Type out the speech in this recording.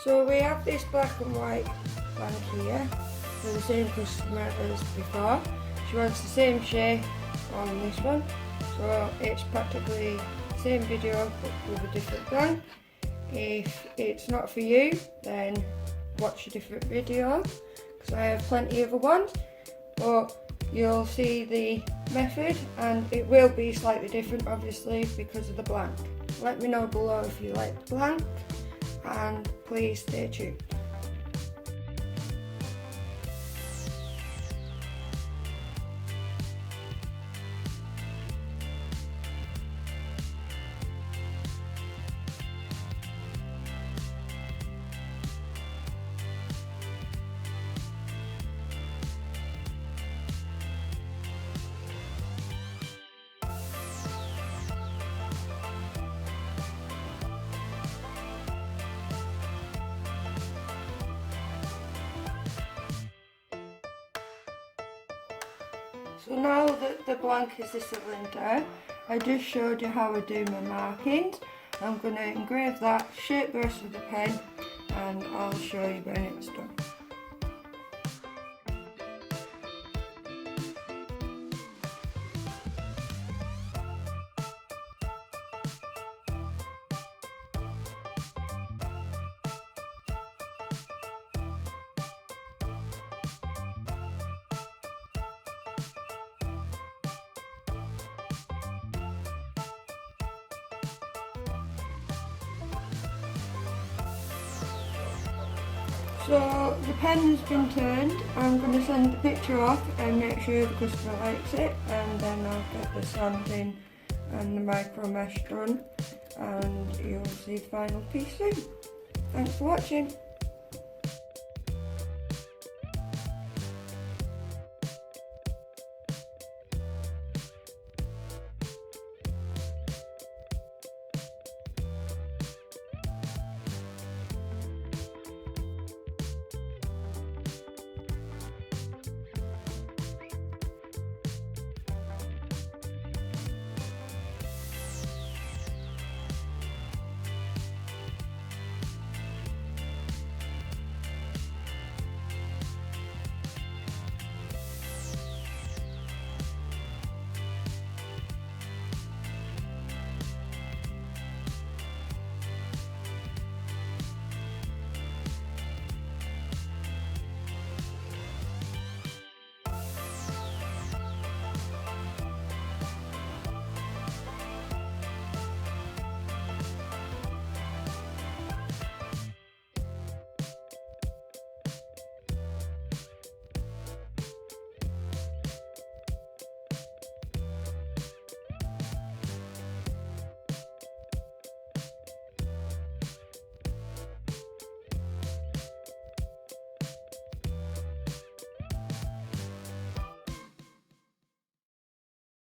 So we have this black and white blank here for the same customer as before. She wants the same shape on this one, so it's practically the same video but with a different blank. If it's not for you, then watch a different video, because I have plenty of other ones, but you'll see the method and it will be slightly different obviously because of the blank. Let me know below if you like the blank, and please stay tuned. So now that the blank is the cylinder, I just showed you how I do my markings. I'm going to engrave that shape burst with the pen, and I'll show you when it's done. So the pen has been turned. I'm going to send the picture off and make sure the customer likes it, and then I'll get the sanding and the micro mesh done, and you'll see the final piece soon. Thanks for watching.